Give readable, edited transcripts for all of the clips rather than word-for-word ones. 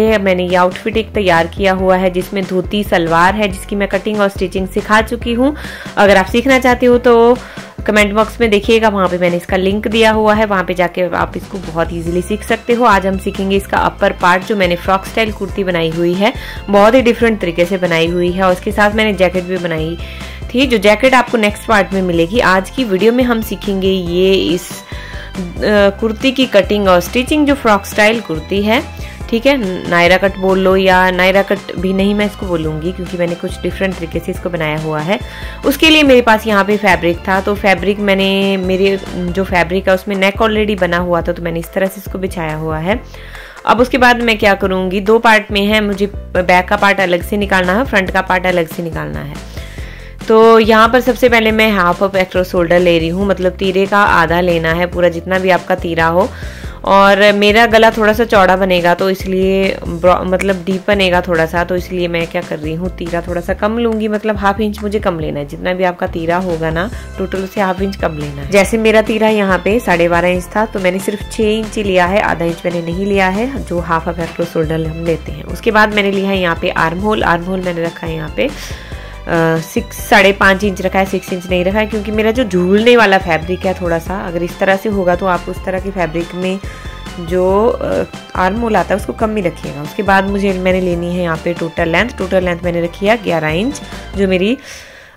पहले मैंने ये आउटफिट एक तैयार किया हुआ है जिसमें धोती सलवार है, जिसकी मैं कटिंग और स्टिचिंग सिखा चुकी हूँ। अगर आप सीखना चाहते हो तो कमेंट बॉक्स में देखिएगा, वहाँ पे मैंने इसका लिंक दिया हुआ है, वहाँ पे जाके आप इसको बहुत इजीली सीख सकते हो। आज हम सीखेंगे इसका अपर पार्ट, जो मैंने फ्रॉक स्टाइल कुर्ती बनाई हुई है, बहुत ही डिफरेंट तरीके से बनाई हुई है, और उसके साथ मैंने जैकेट भी बनाई थी, जो जैकेट आपको नेक्स्ट पार्ट में मिलेगी। आज की वीडियो में हम सीखेंगे ये इस कुर्ती की कटिंग और स्टिचिंग, जो फ्रॉक स्टाइल कुर्ती है, ठीक है। नायरा कट बोल लो, या नायरा कट भी नहीं मैं इसको बोलूंगी क्योंकि मैंने कुछ डिफरेंट तरीके से इसको बनाया हुआ है। उसके लिए मेरे पास यहाँ पे फैब्रिक था, तो फैब्रिक मैंने, मेरे जो फैब्रिक है उसमें नेक ऑलरेडी बना हुआ था, तो मैंने इस तरह से इसको बिछाया हुआ है। अब उसके बाद मैं क्या करूंगी, दो पार्ट में है, मुझे बैक का पार्ट अलग से निकालना है, फ्रंट का पार्ट अलग से निकालना है। तो यहाँ पर सबसे पहले मैं हाफ ऑफ एक्स्ट्रा शोल्डर ले रही हूँ, मतलब तीरे का आधा लेना है, पूरा जितना भी आपका तीरा हो। और मेरा गला थोड़ा सा चौड़ा बनेगा, तो इसलिए मतलब डीप बनेगा थोड़ा सा, तो इसलिए मैं क्या कर रही हूँ, तीरा थोड़ा सा कम लूंगी, मतलब हाफ इंच मुझे कम लेना है। जितना भी आपका तीरा होगा ना टोटल से हाफ इंच कम लेना है। जैसे मेरा तीरा यहाँ पे 12.5 इंच था, तो मैंने सिर्फ 6 इंच लिया है, आधा इंच मैंने नहीं लिया है, जो हाफ ऑफ एक्स्ट्रा शोल्डर हम लेते हैं। उसके बाद मैंने लिया है यहाँ पे आर्म होल। आर्म होल मैंने रखा है यहाँ पे 5.5 इंच रखा है, 6 इंच नहीं रखा है, क्योंकि मेरा जो झूलने वाला फैब्रिक है थोड़ा सा, अगर इस तरह से होगा तो आप उस तरह के फैब्रिक में जो आर्म होल आता है उसको कम ही रखिएगा। उसके बाद मैंने लेनी है यहाँ पे टोटल लेंथ। टोटल लेंथ मैंने रखी है 11 इंच, जो मेरी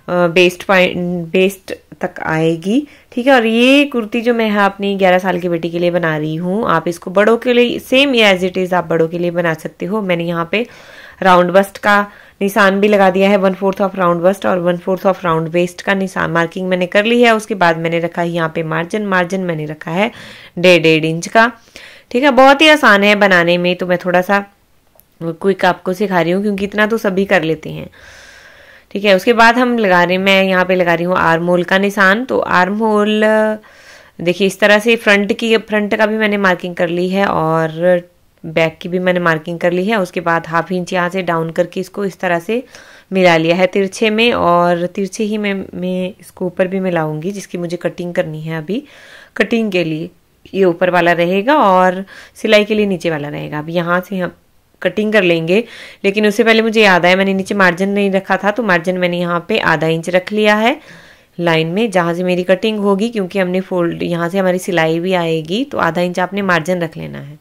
बेस्ट तक आएगी, ठीक है। और ये कुर्ती जो मैं अपनी 11 साल की बेटी के लिए बना रही हूँ, आप इसको बड़ों के लिए सेम एज इट इज आप बड़ों के लिए बना सकते हो। मैंने यहाँ पे राउंड बस्ट का निशान भी लगा दिया है, 1/4 ऑफ राउंड बस्ट और 1/4 ऑफ राउंड वेस्ट का निशान मार्किंग मैंने कर ली है। उसके बाद मैंने रखा है यहाँ पे मार्जिन। मार्जिन मैंने रखा है 1.5 इंच का, ठीक है। बहुत ही आसान है बनाने में, तो मैं थोड़ा सा क्विक आपको सिखा रही हूँ क्योंकि इतना तो सभी कर लेते हैं, ठीक है। उसके बाद हम मैं यहाँ पे लगा रही हूँ आर्म होल का निशान। तो आर्म होल देखिए इस तरह से फ्रंट का भी मैंने मार्किंग कर ली है और बैक की भी मैंने मार्किंग कर ली है। उसके बाद हाफ इंच यहाँ से डाउन करके इसको इस तरह से मिला लिया है तिरछे में, और तिरछे ही मैं इसको ऊपर भी मिलाऊंगी, जिसकी मुझे कटिंग करनी है। अभी कटिंग के लिए ये ऊपर वाला रहेगा और सिलाई के लिए नीचे वाला रहेगा। अब यहाँ से हम कटिंग कर लेंगे, लेकिन उससे पहले मुझे याद आया मैंने नीचे मार्जिन नहीं रखा था, तो मार्जिन मैंने यहाँ पे आधा इंच रख लिया है लाइन में जहाँ से मेरी कटिंग होगी, क्योंकि हमने फोल्ड यहाँ से हमारी सिलाई भी आएगी, तो आधा इंच आपने मार्जिन रख लेना है।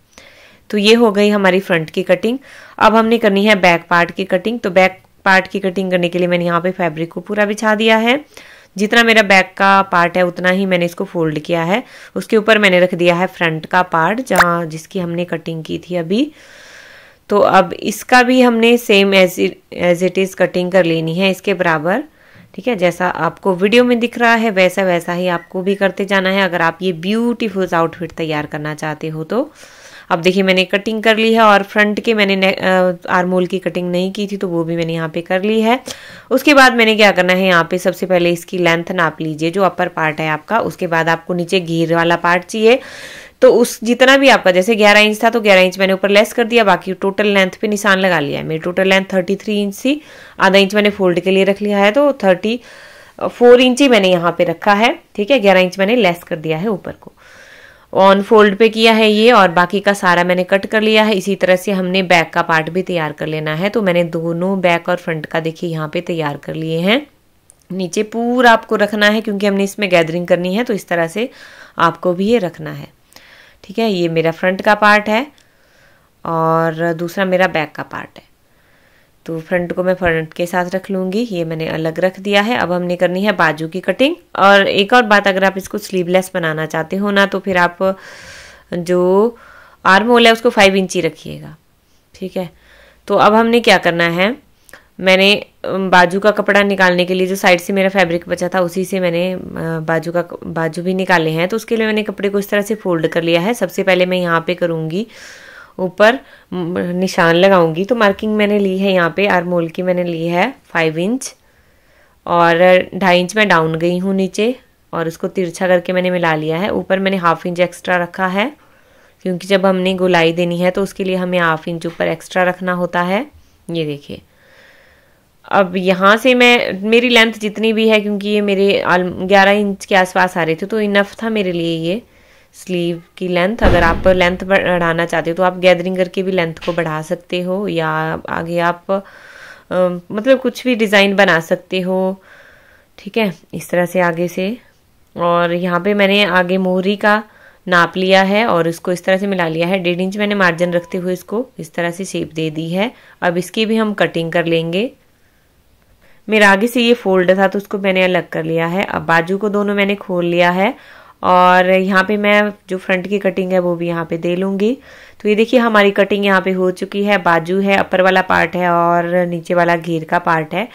तो ये हो गई हमारी फ्रंट की कटिंग। अब हमने करनी है बैक पार्ट की कटिंग। तो बैक पार्ट की कटिंग करने के लिए मैंने यहाँ पे फैब्रिक को पूरा बिछा दिया है। जितना मेरा बैक का पार्ट है उतना ही मैंने इसको फोल्ड किया है। उसके ऊपर मैंने रख दिया है फ्रंट का पार्ट, जिसकी हमने कटिंग की थी अभी। तो अब इसका भी हमने same as it is cutting कर लेनी है, इसके बराबर, ठीक है। जैसा आपको वीडियो में दिख रहा है वैसा ही आपको भी करते जाना है, अगर आप ये ब्यूटीफुल आउटफिट तैयार करना चाहते हो तो। अब देखिए मैंने कटिंग कर ली है, और फ्रंट के मैंने आर्म होल की कटिंग नहीं की थी, तो वो भी मैंने यहाँ पे कर ली है। उसके बाद मैंने क्या करना है, यहाँ पे सबसे पहले इसकी लेंथ नाप लीजिए, जो अपर पार्ट है आपका। उसके बाद आपको नीचे घेर वाला पार्ट चाहिए, तो उस जितना भी आपका, जैसे 11 इंच था तो 11 इंच मैंने ऊपर लेस कर दिया, बाकी टोटल लेंथ पे निशान लगा लिया है। मेरी टोटल लेंथ 33 इंच थी, आधा इंच मैंने फोल्ड के लिए रख लिया है, तो 34 इंच ही मैंने यहाँ पे रखा है, ठीक है। 11 इंच मैंने लेस कर दिया है ऊपर को, ऑन फोल्ड पे किया है ये, और बाकी का सारा मैंने कट कर लिया है। इसी तरह से हमने बैक का पार्ट भी तैयार कर लेना है। तो मैंने दोनों बैक और फ्रंट का देखिए यहाँ पे तैयार कर लिए हैं। नीचे पूरा आपको रखना है क्योंकि हमने इसमें गैदरिंग करनी है, तो इस तरह से आपको भी ये रखना है, ठीक है। ये मेरा फ्रंट का पार्ट है और दूसरा मेरा बैक का पार्ट है। तो फ्रंट को मैं फ्रंट के साथ रख लूंगी, ये मैंने अलग रख दिया है। अब हमने करनी है बाजू की कटिंग। और एक और बात, अगर आप इसको स्लीवलेस बनाना चाहते हो ना, तो फिर आप जो आर्म होल है उसको 5 इंच ही रखिएगा, ठीक है। तो अब हमने क्या करना है, मैंने बाजू का कपड़ा निकालने के लिए जो साइड से मेरा फैब्रिक बचा था उसी से मैंने बाजू भी निकाले हैं। तो उसके लिए मैंने कपड़े को इस तरह से फोल्ड कर लिया है। सबसे पहले मैं यहाँ पे करूँगी, ऊपर निशान लगाऊंगी। तो मार्किंग मैंने ली है यहाँ पे आर्म होल की, मैंने ली है 5 इंच और 2.5 इंच में डाउन गई हूँ नीचे, और उसको तिरछा करके मैंने मिला लिया है। ऊपर मैंने हाफ इंच एक्स्ट्रा रखा है, क्योंकि जब हमने गोलाई देनी है तो उसके लिए हमें हाफ इंच ऊपर एक्स्ट्रा रखना होता है। ये देखिए, अब यहाँ से मेरी लेंथ जितनी भी है, क्योंकि ये मेरे 11 इंच के आसपास आ रहे थे, तो इनफ था मेरे लिए ये स्लीव की लेंथ। अगर आप लेंथ बढ़ाना चाहते हो तो आप गैदरिंग करके भी लेंथ को बढ़ा सकते हो, या आगे आप मतलब कुछ भी डिज़ाइन बना सकते हो। ठीक है, इस तरह से आगे से। और यहाँ पे मैंने आगे मोहरी का नाप लिया है और इसको इस तरह से मिला लिया है। 1.5 इंच मैंने मार्जिन रखते हुए इसको इस तरह से शेप दे दी है। अब इसकी भी हम कटिंग कर लेंगे। मेरा आगे से ये फोल्ड था तो उसको मैंने अलग कर लिया है। अब बाजू को दोनों मैंने खोल लिया है और यहाँ पे मैं जो फ्रंट की कटिंग है वो भी यहाँ पे दे लूंगी। तो ये देखिए हमारी कटिंग यहाँ पे हो चुकी है। बाजू है, अपर वाला पार्ट है और नीचे वाला घेर का पार्ट है।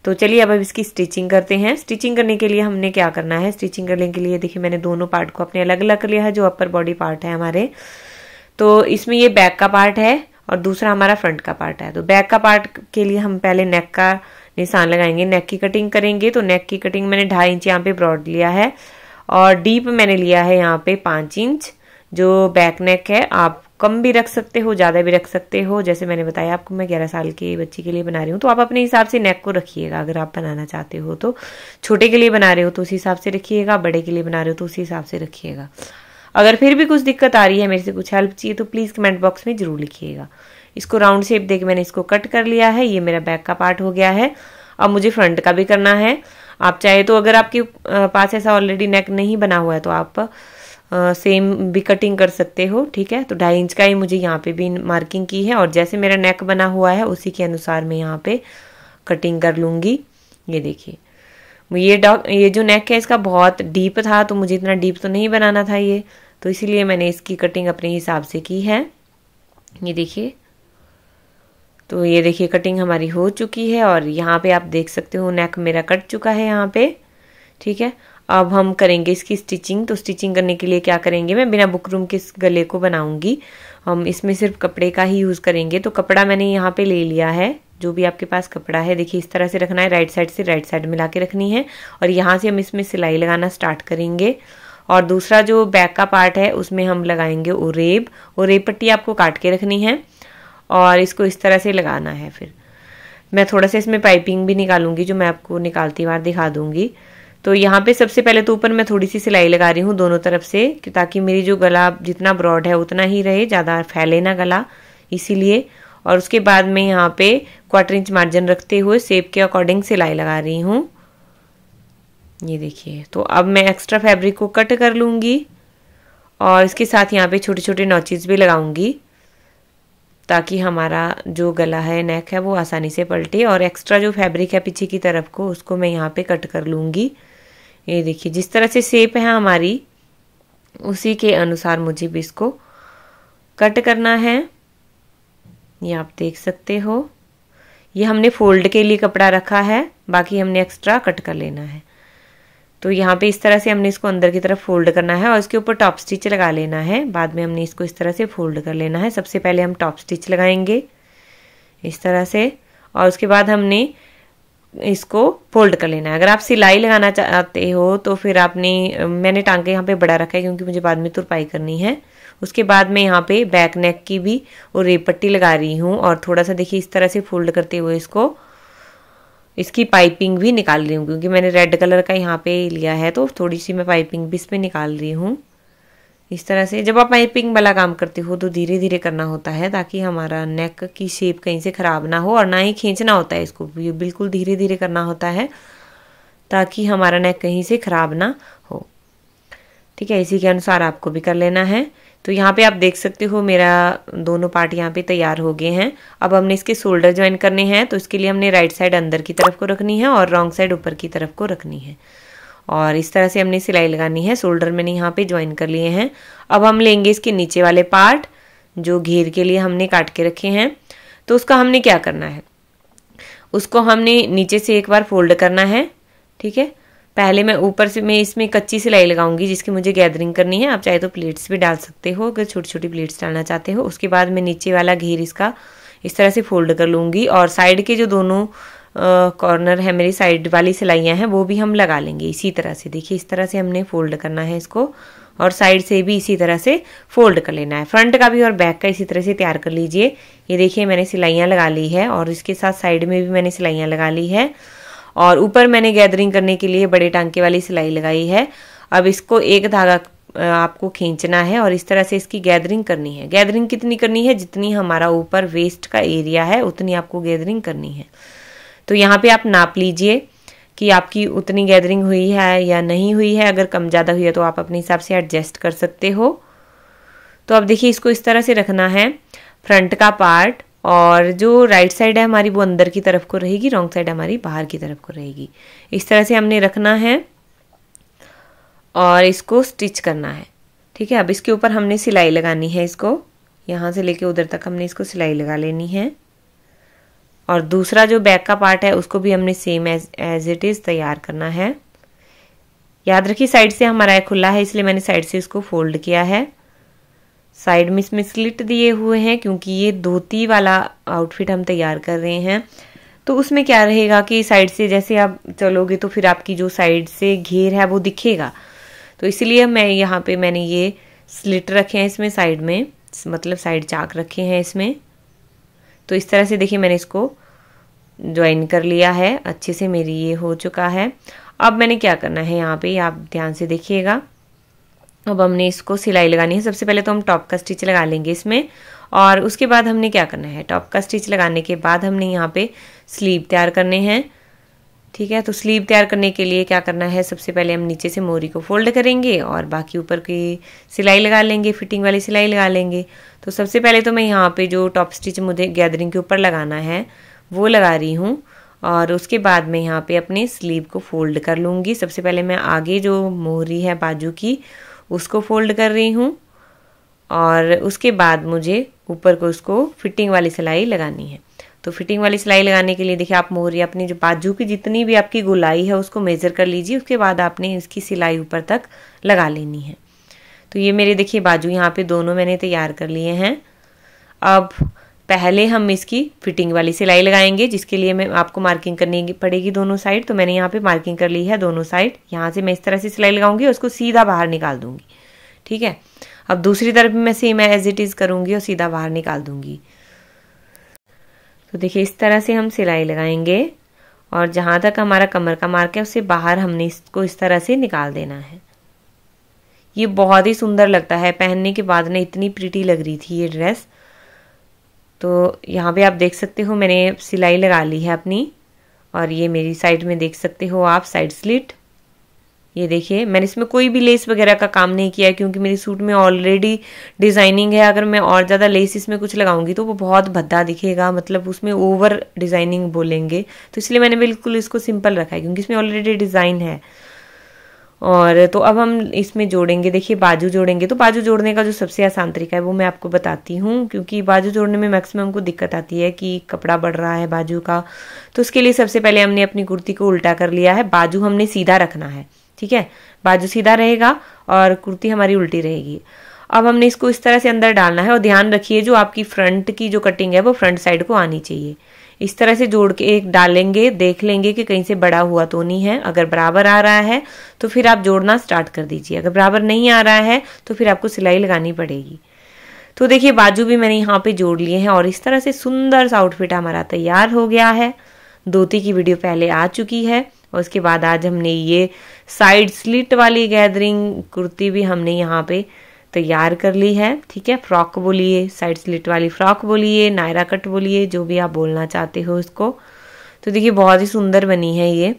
तो चलिए अब इसकी स्टिचिंग करते हैं। स्टिचिंग करने के लिए हमने क्या करना है, स्टिचिंग करने के लिए देखिए मैंने दोनों पार्ट को अपने अलग अलग कर लिया है। जो अपर बॉडी पार्ट है हमारे, तो इसमें ये बैक का पार्ट है और दूसरा हमारा फ्रंट का पार्ट है। तो बैक का पार्ट के लिए हम पहले नेक का निशान लगाएंगे, नेक की कटिंग करेंगे। तो नेक की कटिंग मैंने 2.5 इंच यहाँ पे ब्रॉड लिया है और डीप मैंने लिया है यहाँ पे 5 इंच। जो बैक नेक है आप कम भी रख सकते हो, ज्यादा भी रख सकते हो। जैसे मैंने बताया आपको, मैं 11 साल की बच्ची के लिए बना रही हूँ, तो आप अपने हिसाब से नेक को रखिएगा। अगर आप बनाना चाहते हो तो, छोटे के लिए बना रहे हो तो उस हिसाब से रखिएगा, बड़े के लिए बना रहे हो तो उसी हिसाब से रखिएगा। अगर फिर भी कुछ दिक्कत आ रही है, मेरे से कुछ हेल्प चाहिए, तो प्लीज कमेंट बॉक्स में जरूर लिखिएगा। इसको राउंड शेप देके मैंने इसको कट कर लिया है। ये मेरा बैक का पार्ट हो गया है। अब मुझे फ्रंट का भी करना है। आप चाहे तो, अगर आपके पास ऐसा ऑलरेडी नेक नहीं बना हुआ है तो आप सेम भी कटिंग कर सकते हो। ठीक है, तो 2.5 इंच का ही मुझे यहाँ पे भी मार्किंग की है और जैसे मेरा नेक बना हुआ है उसी के अनुसार मैं यहाँ पे कटिंग कर लूंगी। ये देखिए, ये जो नेक है इसका बहुत डीप था, तो मुझे इतना डीप तो नहीं बनाना था ये, तो इसीलिए मैंने इसकी कटिंग अपने हिसाब से की है। ये देखिए, तो ये देखिए कटिंग हमारी हो चुकी है और यहाँ पे आप देख सकते हो नेक मेरा कट चुका है यहाँ पे। ठीक है, अब हम करेंगे इसकी स्टिचिंग। तो स्टिचिंग करने के लिए क्या करेंगे, मैं बिना बुकरम के इस गले को बनाऊंगी। हम इसमें सिर्फ कपड़े का ही यूज करेंगे। तो कपड़ा मैंने यहाँ पे ले लिया है, जो भी आपके पास कपड़ा है। देखिए इस तरह से रखना है, राइट साइड से राइट साइड मिला के रखनी है और यहाँ से हम इसमें सिलाई लगाना स्टार्ट करेंगे। और दूसरा जो बैक का पार्ट है उसमें हम लगाएंगे ओरेब। ओरेब पट्टी आपको काट के रखनी है और इसको इस तरह से लगाना है। फिर मैं थोड़ा सा इसमें पाइपिंग भी निकालूंगी, जो मैं आपको निकालती बार दिखा दूंगी। तो यहाँ पे सबसे पहले तो ऊपर मैं थोड़ी सी सिलाई लगा रही हूँ दोनों तरफ से, ताकि मेरी जो गला जितना ब्रॉड है उतना ही रहे, ज्यादा फैले ना गला, इसीलिए। और उसके बाद मैं यहाँ पे 1/4 इंच मार्जिन रखते हुए शेप के अकॉर्डिंग सिलाई लगा रही हूँ। ये देखिए, तो अब मैं एक्स्ट्रा फैब्रिक को कट कर लूंगी और इसके साथ यहाँ पे छोटे छोटे नॉचेस भी लगाऊंगी, ताकि हमारा जो गला है, नेक है, वो आसानी से पलटे। और एक्स्ट्रा जो फैब्रिक है पीछे की तरफ को, उसको मैं यहाँ पे कट कर लूंगी। ये देखिए, जिस तरह से शेप है हमारी उसी के अनुसार मुझे भी इसको कट करना है। ये आप देख सकते हो, ये हमने फोल्ड के लिए कपड़ा रखा है, बाकी हमने एक्स्ट्रा कट कर लेना है। तो यहाँ पे इस तरह से हमने इसको अंदर की तरफ फोल्ड करना है और इसके ऊपर टॉप स्टिच लगा लेना है। बाद में हमने इसको इस तरह से फोल्ड कर लेना है। सबसे पहले हम टॉप स्टिच लगाएंगे इस तरह से और उसके बाद हमने इसको फोल्ड कर लेना है। अगर आप सिलाई लगाना चाहते हो तो फिर मैंने टांके यहाँ पे बड़ा रखा है क्योंकि मुझे बाद में तुरपाई करनी है। उसके बाद मैं यहाँ पे बैक नेक की भी और रेप पट्टी लगा रही हूँ और थोड़ा सा देखिए इस तरह से फोल्ड करते हुए इसकी पाइपिंग भी निकाल रही हूँ, क्योंकि मैंने रेड कलर का यहाँ पे लिया है, तो थोड़ी सी मैं पाइपिंग भी इसमें निकाल रही हूँ। इस तरह से जब आप पाइपिंग वाला काम करते हो तो धीरे धीरे करना होता है, ताकि हमारा नेक की शेप कहीं से खराब ना हो और ना ही खींचना होता है इसको, बिल्कुल धीरे धीरे करना होता है ताकि हमारा नेक कहीं से खराब ना हो। ठीक है, इसी के अनुसार आपको भी कर लेना है। तो यहाँ पे आप देख सकते हो मेरा दोनों पार्ट यहाँ पे तैयार हो गए हैं। अब हमने इसके शोल्डर ज्वाइन करने हैं, तो इसके लिए हमने राइट साइड अंदर की तरफ को रखनी है और रॉन्ग साइड ऊपर की तरफ को रखनी है और इस तरह से हमने सिलाई लगानी है। शोल्डर मैंने यहाँ पे ज्वाइन कर लिए हैं। अब हम लेंगे इसके नीचे वाले पार्ट जो घेर के लिए हमने काट के रखे हैं। तो उसका हमने क्या करना है, उसको हमने नीचे से एक बार फोल्ड करना है। ठीक है, पहले मैं ऊपर से इसमें कच्ची सिलाई लगाऊंगी जिसकी मुझे गैदरिंग करनी है। आप चाहे तो प्लेट्स भी डाल सकते हो अगर छोटी छोटी प्लेट्स डालना चाहते हो। उसके बाद मैं नीचे वाला घेर इसका इस तरह से फोल्ड कर लूंगी और साइड के जो दोनों कॉर्नर है मेरी साइड वाली सिलाइयां हैं वो भी हम लगा लेंगे इसी तरह से। देखिए इस तरह से हमने फोल्ड करना है इसको और साइड से भी इसी तरह से फोल्ड कर लेना है। फ्रंट का भी और बैक का इसी तरह से तैयार कर लीजिए। ये देखिए मैंने सिलाइयां लगा ली है और इसके साथ साइड में भी मैंने सिलाइयां लगा ली है और ऊपर मैंने गैदरिंग करने के लिए बड़े टांके वाली सिलाई लगाई है। अब इसको एक धागा आपको खींचना है और इस तरह से इसकी गैदरिंग करनी है। गैदरिंग कितनी करनी है, जितनी हमारा ऊपर वेस्ट का एरिया है उतनी आपको गैदरिंग करनी है। तो यहाँ पे आप नाप लीजिए कि आपकी उतनी गैदरिंग हुई है या नहीं हुई है। अगर कम ज़्यादा हुई है तो आप अपने हिसाब से एडजस्ट कर सकते हो। तो अब देखिए इसको इस तरह से रखना है, फ्रंट का पार्ट और जो राइट साइड है हमारी वो अंदर की तरफ को रहेगी, रॉन्ग साइड हमारी बाहर की तरफ को रहेगी। इस तरह से हमने रखना है और इसको स्टिच करना है। ठीक है, अब इसके ऊपर हमने सिलाई लगानी है। इसको यहाँ से लेके उधर तक हमने इसको सिलाई लगा लेनी है और दूसरा जो बैक का पार्ट है उसको भी हमने सेम एज इट इज तैयार करना है। याद रखिए साइड से हमारा खुला है इसलिए मैंने साइड से इसको फोल्ड किया है। साइड में इसमें स्लिट दिए हुए हैं क्योंकि ये धोती वाला आउटफिट हम तैयार कर रहे हैं। तो उसमें क्या रहेगा कि साइड से जैसे आप चलोगे तो फिर आपकी जो साइड से घेर है वो दिखेगा। तो इसलिए मैं यहाँ पे मैंने ये स्लिट रखे हैं इसमें साइड में, मतलब साइड चाक रखे हैं इसमें। तो इस तरह से देखिए मैंने इसको ज्वाइन कर लिया है, अच्छे से मेरी ये हो चुका है। अब मैंने क्या करना है यहाँ पे आप ध्यान से देखिएगा। अब हमने इसको सिलाई लगानी है। सबसे पहले तो हम टॉप का स्टिच लगा लेंगे इसमें और उसके बाद हमने क्या करना है, टॉप का स्टिच लगाने के बाद हमने यहाँ पे स्लीव तैयार करने हैं। ठीक है, तो स्लीव तैयार करने के लिए क्या करना है, सबसे पहले हम नीचे से मोरी को फोल्ड करेंगे और बाकी ऊपर की सिलाई लगा लेंगे, फिटिंग वाली सिलाई लगा लेंगे। तो सबसे पहले तो मैं यहाँ पे जो टॉप स्टिच मुझे गैदरिंग के ऊपर लगाना है वो लगा रही हूँ और उसके बाद मैं यहाँ पे अपने स्लीव को फोल्ड कर लूँगी। सबसे पहले मैं आगे जो मोहरी है बाजू की उसको फोल्ड कर रही हूँ और उसके बाद मुझे ऊपर को उसको फिटिंग वाली सिलाई लगानी है। तो फिटिंग वाली सिलाई लगाने के लिए देखिए आप मोहरी अपनी जो बाजू की जितनी भी आपकी गोलाई है उसको मेजर कर लीजिए। उसके बाद आपने इसकी सिलाई ऊपर तक लगा लेनी है। तो ये मेरे देखिए बाजू यहाँ पे दोनों मैंने तैयार कर लिए हैं। अब पहले हम इसकी फिटिंग वाली सिलाई लगाएंगे जिसके लिए मैं आपको मार्किंग करनी पड़ेगी दोनों साइड। तो मैंने यहाँ पे मार्किंग कर ली है दोनों साइड। यहाँ से मैं इस तरह से सिलाई लगाऊंगी और उसको सीधा बाहर निकाल दूंगी। ठीक है, अब दूसरी तरफ भी मैं सेम एज इट इज करूंगी और सीधा बाहर निकाल दूंगी। तो देखिए इस तरह से हम सिलाई लगाएंगे और जहां तक हमारा कमर का मार्क है उससे बाहर हमने इसको इस तरह से निकाल देना है। ये बहुत ही सुंदर लगता है, पहनने के बाद ना इतनी प्रिटी लग रही थी ये ड्रेस। तो यहाँ पे आप देख सकते हो मैंने सिलाई लगा ली है अपनी और ये मेरी साइड में देख सकते हो आप साइड स्लिट। ये देखिए मैंने इसमें कोई भी लेस वगैरह का काम नहीं किया है क्योंकि मेरी सूट में ऑलरेडी डिजाइनिंग है। अगर मैं और ज़्यादा लेस इसमें कुछ लगाऊंगी तो वो बहुत भद्दा दिखेगा, मतलब उसमें ओवर डिजाइनिंग बोलेंगे। तो इसलिए मैंने बिल्कुल इसको सिंपल रखा है क्योंकि इसमें ऑलरेडी डिजाइन है। और तो अब हम इसमें जोड़ेंगे, देखिए बाजू जोड़ेंगे। तो बाजू जोड़ने का जो सबसे आसान तरीका है वो मैं आपको बताती हूँ क्योंकि बाजू जोड़ने में मैक्सिमम को दिक्कत आती है कि कपड़ा बढ़ रहा है बाजू का। तो उसके लिए सबसे पहले हमने अपनी कुर्ती को उल्टा कर लिया है, बाजू हमने सीधा रखना है। ठीक है, बाजू सीधा रहेगा और कुर्ती हमारी उल्टी रहेगी। अब हमने इसको इस तरह से अंदर डालना है और ध्यान रखिए जो आपकी फ्रंट की जो कटिंग है वो फ्रंट साइड को आनी चाहिए। इस तरह से जोड़ के एक डालेंगे, देख लेंगे कि कहीं से बड़ा हुआ तो नहीं है। अगर बराबर आ रहा है तो फिर आप जोड़ना स्टार्ट कर दीजिए, अगर बराबर नहीं आ रहा है तो फिर आपको सिलाई लगानी पड़ेगी। तो देखिए बाजू भी मैंने यहाँ पे जोड़ लिए हैं और इस तरह से सुंदर सा आउटफिट हमारा तैयार हो गया है। धोती की वीडियो पहले आ चुकी है और उसके बाद आज हमने ये साइड स्लिट वाली गैदरिंग कुर्ती भी हमने यहाँ पे तैयार कर ली है। ठीक है, फ्रॉक बोलिए, साइड स्लिट वाली फ्रॉक बोलिए, नायरा कट बोलिए, जो भी आप बोलना चाहते हो इसको। तो देखिए बहुत ही सुंदर बनी है ये।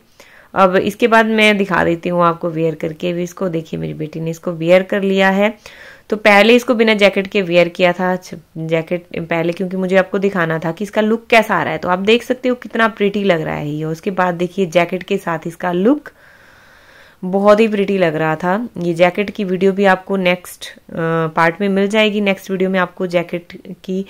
अब इसके बाद मैं दिखा देती हूँ आपको वेयर करके भी इसको। देखिए मेरी बेटी ने इसको वेयर कर लिया है। तो पहले इसको बिना जैकेट के वेयर किया था, जैकेट पहले क्योंकि मुझे आपको दिखाना था कि इसका लुक कैसा आ रहा है। तो आप देख सकते हो कितना प्रिटी लग रहा है ये। उसके बाद देखिए जैकेट के साथ इसका लुक बहुत ही प्रिटी लग रहा था। ये जैकेट की वीडियो भी आपको नेक्स्ट पार्ट में मिल जाएगी। नेक्स्ट वीडियो में आपको जैकेट की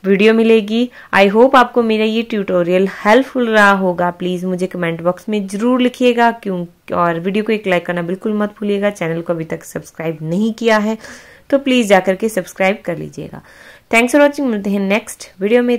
वीडियो मिलेगी। आई होप आपको मेरा ये ट्यूटोरियल हेल्पफुल रहा होगा। प्लीज मुझे कमेंट बॉक्स में जरूर लिखिएगा क्यों, और वीडियो को एक लाइक करना बिल्कुल मत भूलिएगा। चैनल को अभी तक सब्सक्राइब नहीं किया है तो प्लीज जाकर के सब्सक्राइब कर लीजिएगा। थैंक्स फॉर वॉचिंग, मिलते हैं नेक्स्ट वीडियो में।